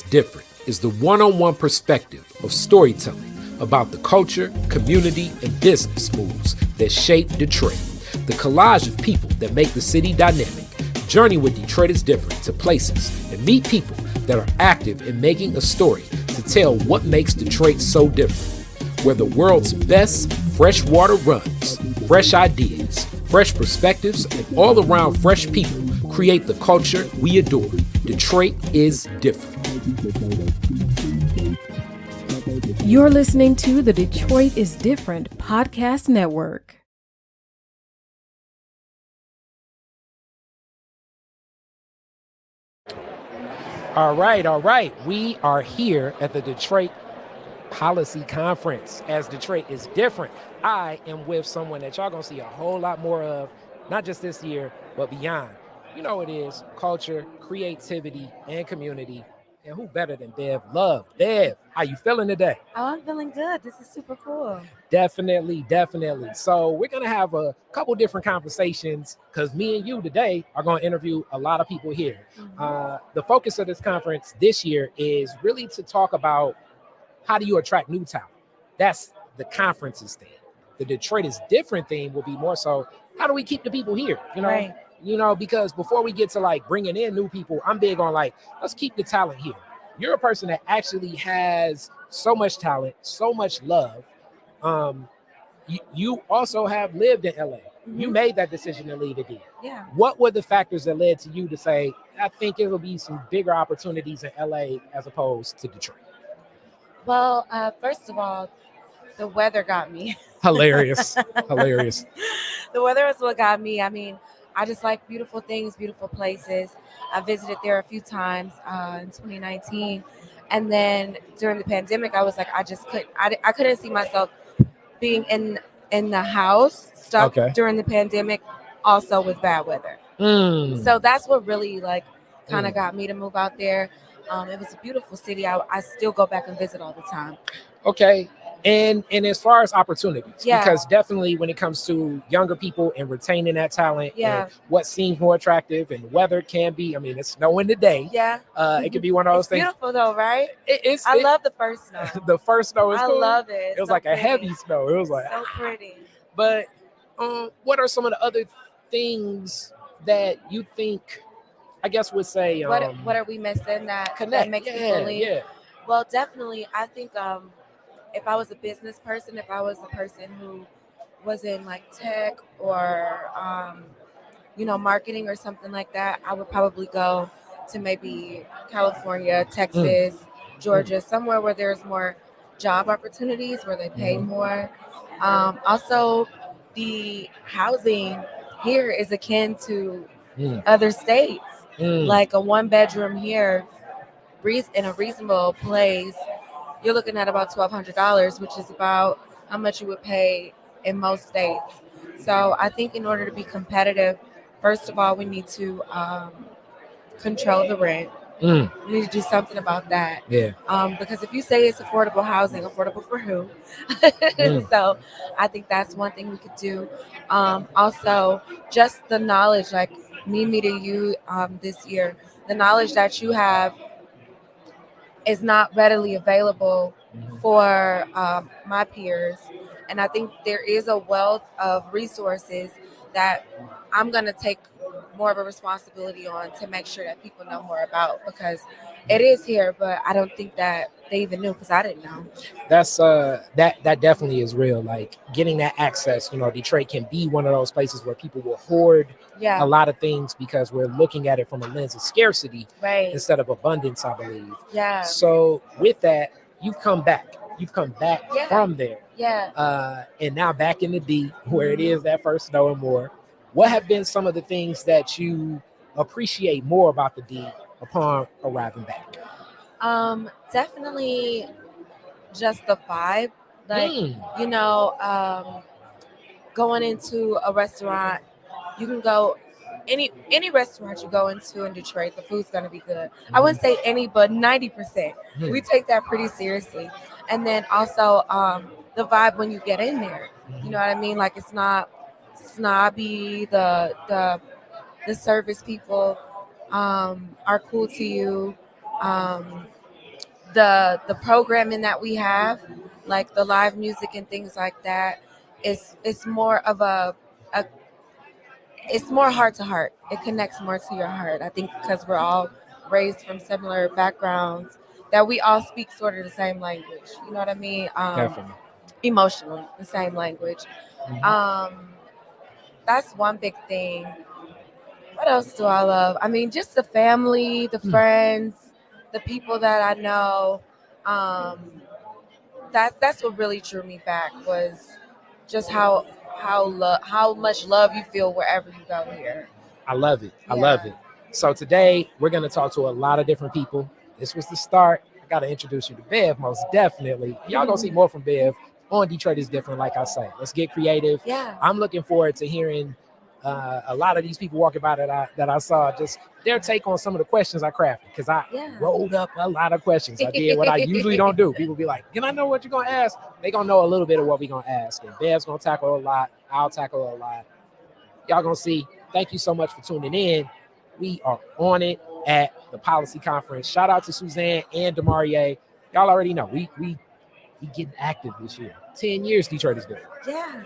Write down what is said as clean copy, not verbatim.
Different is the one-on-one perspective of storytelling about the culture, community, and business moves that shape Detroit. The collage of people that make the city dynamic. Journey with Detroit is Different to places and meet people that are active in making a story to tell what makes Detroit so different. Where the world's best fresh water runs, fresh ideas, fresh perspectives, and all-around fresh people create the culture we adore. Detroit is different. You're listening to the Detroit is Different podcast network. All right. We are here at the Detroit Policy Conference as Detroit is different. I am with someone that y'all gonna see a whole lot more of, not just this year, but beyond. You know it is culture, creativity, and community. And who better than Bevlove? Bev, how you feeling today? Oh, I'm feeling good. This is super cool. Definitely. So we're going to have a couple different conversations because me and you today are going to interview a lot of people here. The focus of this conference this year is really to talk about how do you attract new talent. That's the conference's theme. The Detroit is Different theme will be more so, how do we keep the people here? Right. Because before we get to like bringing in new people, I'm big on like, let's keep the talent here. You're a person that actually has so much talent, so much love. You also have lived in LA. Mm-hmm. You made that decision to leave again. Yeah. What were the factors that led to you to say, I think it will be some bigger opportunities in LA as opposed to Detroit? Well, first of all, the weather got me. Hilarious. The weather is what got me. I mean, I just like beautiful things, beautiful places. I visited there a few times in 2019. And then during the pandemic, I was like, I couldn't see myself being in the house stuck during the pandemic, also with bad weather. So that's what really kind of got me to move out there. It was a beautiful city. I still go back and visit all the time. Okay. And as far as opportunities, because definitely when it comes to younger people and retaining that talent, and what seems more attractive and weather can be, I mean, it's snowing today. Yeah. It could be one of those things. Beautiful though, right? I love the first snow. The first snow is cool. I love it. It was so like pretty. A heavy snow. It was like so pretty. But what are some of the other things that you think, I guess would say, what are we missing that makes people leave? Yeah. Well, definitely. I think if I was a business person, if I was a person who was in like tech or marketing or something like that, I would probably go to maybe California, Texas, Georgia, somewhere where there's more job opportunities, where they pay more. Also, the housing here is akin to other states. Like a 1-bedroom here in a reasonable place, you're looking at about $1,200, which is about how much you would pay in most states. So I think in order to be competitive, first of all, we need to control the rent. We need to do something about that. Yeah. Because if you say it's affordable housing, affordable for who? So I think that's one thing we could do. Also, just the knowledge, like me meeting you this year, the knowledge that you have is not readily available for my peers. And I think there is a wealth of resources that I'm going to take more of a responsibility on to make sure that people know more about, because it is here, but I don't think that they even knew, because I didn't know. That's that definitely is real. Like getting that access, Detroit can be one of those places where people will hoard a lot of things because we're looking at it from a lens of scarcity instead of abundance, I believe. Yeah. So with that, you've come back from there. Yeah. And now back in the D, where it is that first snow and more. What have been some of the things that you appreciate more about the D upon arriving back? Definitely just the vibe. Going into a restaurant, you can go any restaurant you go into in Detroit, the food's gonna be good. I wouldn't say any, but 90%. We take that pretty seriously. And then also the vibe when you get in there. You know what I mean? Like, it's not snobby. The service people are cool to you. the programming that we have, like the live music and things like that, it's more of a it's more heart to heart. It connects more to your heart. I think because we're all raised from similar backgrounds, that we all speak sort of the same language. You know what I mean? Definitely. Emotionally, the same language. Mhm. That's one big thing. What else do I love? I mean, just the family, the friends, the people that I know. That's what really drew me back, was just how much love you feel wherever you go here. I love it. I love it. So today we're going to talk to a lot of different people. This was the start. I got to introduce you to Bev, most definitely. Y'all going to see more from Bev on Detroit is Different, like I say. Let's get creative. Yeah. I'm looking forward to hearing a lot of these people walking by that I saw, just their take on some of the questions I crafted, because I rolled up a lot of questions. I did what I usually don't do. People be like, can I know what you're going to ask? They going to know a little bit of what we're going to ask. And Bev's going to tackle a lot. I'll tackle a lot. Y'all going to see. Thank you so much for tuning in. We are on it at the policy conference. Shout out to Suzanne and Demarie. Y'all already know we getting active this year. 10 years Detroit is Different. Yeah.